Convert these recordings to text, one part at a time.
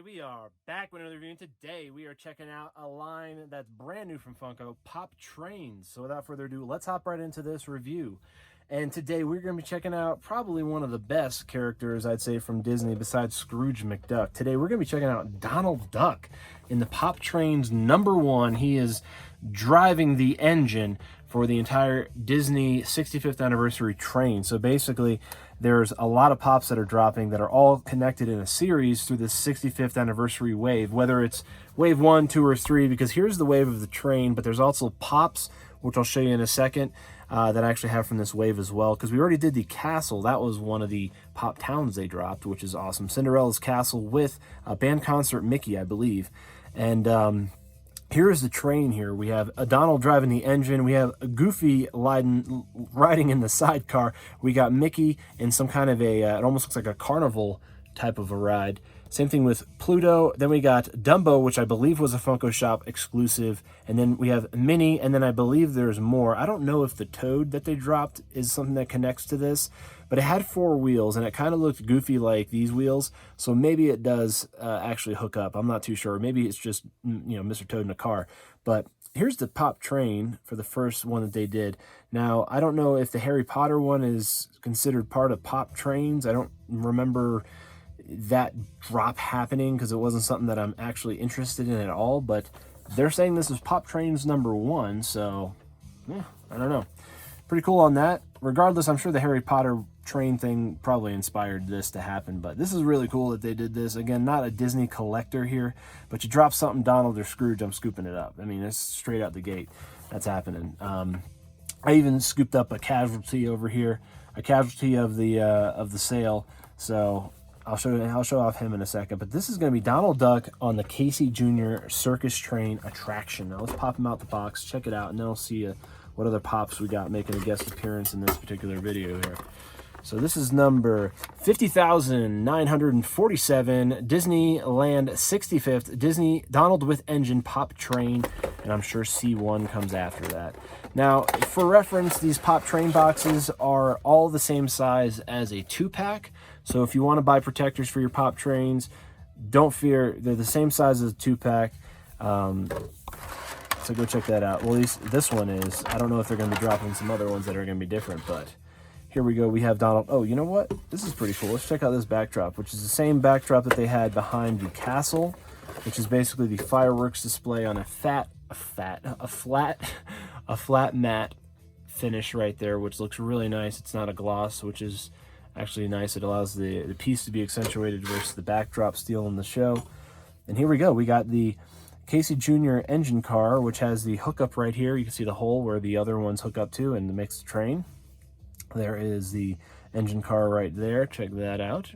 we are back with another review, and today we are checking out a line that's brand new from Funko, Pop Trains. So without further ado, let's hop right into this review. And today we're going to be checking out probably one of the best characters, I'd say, from Disney besides Scrooge McDuck. Today we're going to be checking out Donald Duck in the Pop Trains #1. He is driving the engine for the entire Disney 65th anniversary train. So basically, there's a lot of pops that are dropping that are all connected in a series through this 65th anniversary wave, whether it's wave 1, 2, or 3, because here's the wave of the train, but there's also pops, which I'll show you in a second, that I actually have from this wave as well, because we already did the castle. That was one of the pop towns they dropped, which is awesome. Cinderella's castle with a band concert Mickey, I believe. And here is the train here. We have a Donald driving the engine. We have a Goofy riding in the sidecar. We got Mickey in some kind of a, it almost looks like a carnival type of a ride. Same thing with Pluto. Then we got Dumbo, which I believe was a Funko Shop exclusive. And then we have Minnie, and then I believe there's more. I don't know if the Toad that they dropped is something that connects to this, but it had 4 wheels, and it kind of looked goofy like these wheels. So maybe it does actually hook up. I'm not too sure. Maybe it's just, you know, Mr. Toad in a car. But here's the Pop Train for the first one that they did. Now, I don't know if the Harry Potter one is considered part of Pop Trains. I don't remember that drop happening because it wasn't something that I'm actually interested in at all, but they're saying this is Pop Trains #1, so yeah, I don't know. Pretty cool on that. Regardless, I'm sure the Harry Potter train thing probably inspired this to happen, but this is really cool that they did this. Again, not a Disney collector here, but you drop something Donald or Scrooge, I'm scooping it up. I mean, it's straight out the gate. That's happening. I even scooped up a casualty over here, a casualty of the sale, so I'll show off him in a second, but this is going to be Donald Duck on the Casey Jr. Circus Train attraction. Now let's pop him out the box, check it out, and then I'll see what other pops we got making a guest appearance in this particular video here. So this is number 50,947, Disneyland 65th, Disney Donald with Engine Pop Train, and I'm sure C1 comes after that. Now, for reference, these Pop Train boxes are all the same size as a 2-pack. So if you want to buy protectors for your Pop Trains, don't fear, they're the same size as a 2-pack. So go check that out. Well, at least this one is. I don't know if they're going to be dropping some other ones that are going to be different, but here we go. We have Donald. Oh, you know what? This is pretty cool. Let's check out this backdrop, which is the same backdrop that they had behind the castle, which is basically the fireworks display on a flat matte finish right there, which looks really nice. It's not a gloss, which is actually nice. It allows the piece to be accentuated versus the backdrop stealing the show. And here we go. We got the Casey Jr. engine car, which has the hookup right here. You can see the hole where the other ones hook up to and makes the train. There is the engine car right there. Check that out.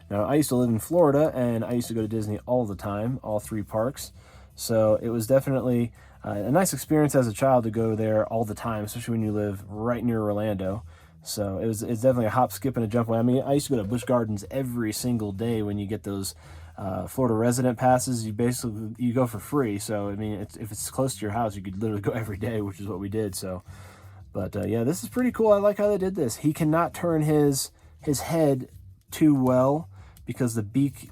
Now, I used to live in Florida, and I used to go to Disney all the time, all 3 parks. So it was definitely a nice experience as a child to go there all the time, especially when you live right near Orlando. So it's definitely a hop, skip, and a jump away. I mean, I used to go to Busch Gardens every single day when you get those Florida resident passes. You go for free. So, I mean, if it's close to your house, you could literally go every day, which is what we did. So, but yeah, this is pretty cool. I like how they did this. He cannot turn his head too well because the beak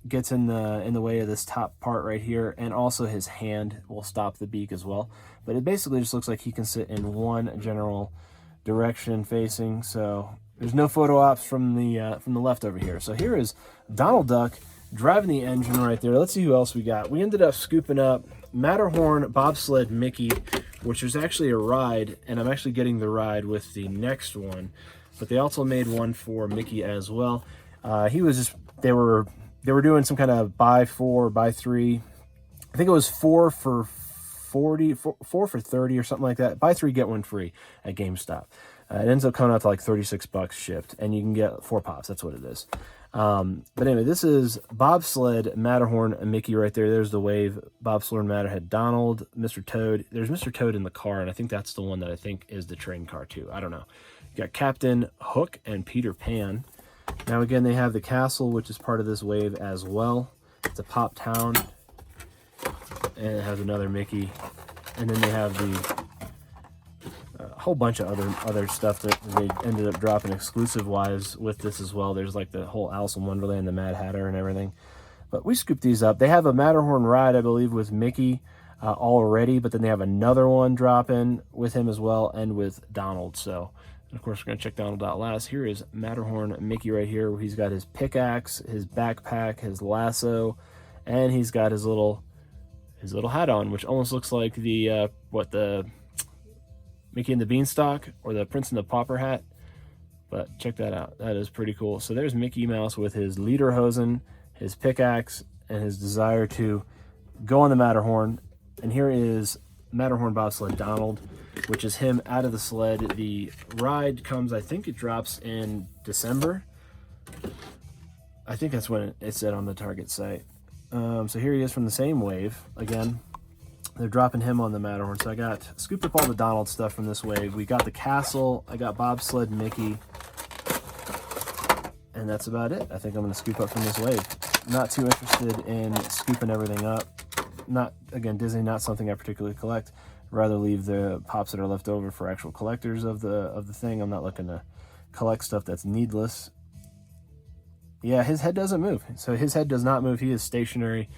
gets in the way of this top part right here, and also his hand will stop the beak as well. But it basically just looks like he can sit in one general direction facing. So there's no photo ops from the left over here. So here is Donald Duck driving the engine right there. Let's see who else we got. We ended up scooping up Matterhorn Bobsled Mickey, which was actually a ride, and I'm actually getting the ride with the next one. But they also made one for Mickey as well. He was just, they were doing some kind of buy 4, buy 3. I think it was 4 for 40, 4 for 30 or something like that. Buy 3, get 1 free at GameStop. It ends up coming out to like $36 shipped, and you can get 4 pops. That's what it is. But anyway, this is Bobsled Matterhorn Mickey right there. There's the wave. Bobsled Matterhead Donald, Mr. Toad. There's Mr. Toad in the car, and I think that's the one that I think is the train car too. I don't know. You got Captain Hook and Peter Pan. Now again, they have the castle, which is part of this wave as well. It's a pop town, and it has another Mickey. And then they have the whole bunch of other stuff that they ended up dropping exclusive wise with this as well. There's like the whole Alice in Wonderland, the Mad Hatter, and everything. But we scooped these up. They have a Matterhorn ride, I believe, with Mickey already, but then they have another one dropping with him as well, and with Donald. So, and of course, we're going to check Donald out last. Here is Matterhorn Mickey right here, where he's got his pickaxe, his backpack, his lasso, and he's got his little hat on, which almost looks like the the Mickey and the Beanstalk or the Prince and the Pauper hat. But check that out. That is pretty cool. So there's Mickey Mouse with his lederhosen, his pickaxe, and his desire to go on the Matterhorn. And here is Matterhorn Bobsled Donald, which is him out of the sled. The ride comes, I think it drops in December. I think that's when it said on the Target site. So here he is from the same wave. Again, they're dropping him on the Matterhorn. So I got scooped up all the Donald stuff from this wave. We got the castle. I got Bobsled Mickey. And that's about it. I think I'm going to scoop up from this wave. Not too interested in scooping everything up. Not, again, Disney, not something I particularly collect. Rather leave the pops that are left over for actual collectors of the thing. I'm not looking to collect stuff that's needless. Yeah, his head doesn't move. So his head does not move. He is stationary.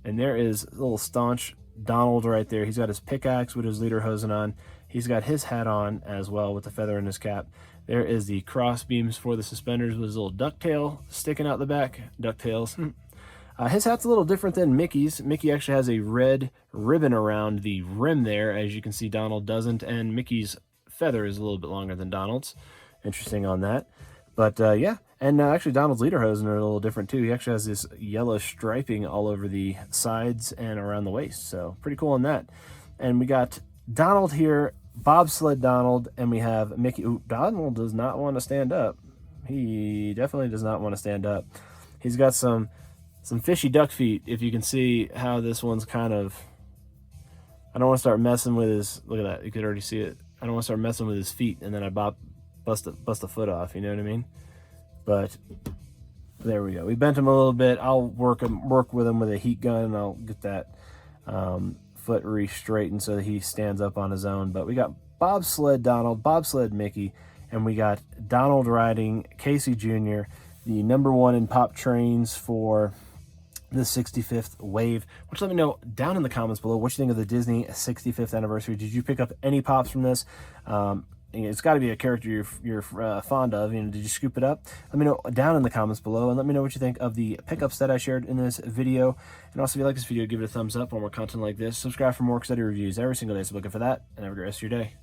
And there is a little staunch Donald right there. He's got his pickaxe with his lederhosen on. He's got his hat on as well with the feather in his cap. There is the cross beams for the suspenders with his little ducktail sticking out the back. Ducktails. His hat's a little different than Mickey's. Mickey actually has a red ribbon around the rim there. As you can see, Donald doesn't. And Mickey's feather is a little bit longer than Donald's. Interesting on that. But yeah, and actually Donald's lederhosen are a little different too. He actually has this yellow striping all over the sides and around the waist. So pretty cool on that. And we got Donald here, Bobsled Donald, and we have Mickey. Ooh, Donald does not want to stand up. He definitely does not want to stand up. He's got some fishy duck feet. If you can see how this one's kind of, I don't want to start messing with his, look at that, you could already see it. I don't want to start messing with his feet and then I bust a foot off, you know what I mean? But there we go. We bent him a little bit. I'll work with him with a heat gun, and I'll get that foot re-straightened so that he stands up on his own. But we got Bobsled Donald, Bobsled Mickey, and we got Donald riding Casey Jr., the #1 in pop trains for the 65th wave. Which, let me know down in the comments below what you think of the Disney 65th anniversary. Did you pick up any pops from this? It's got to be a character you're fond of. You know, did you scoop it up? Let me know down in the comments below, and let me know what you think of the pickups that I shared in this video. And also, if you like this video, give it a thumbs up for more content like this. Subscribe for more exciting reviews every single day. So looking for that, and have a great rest of your day.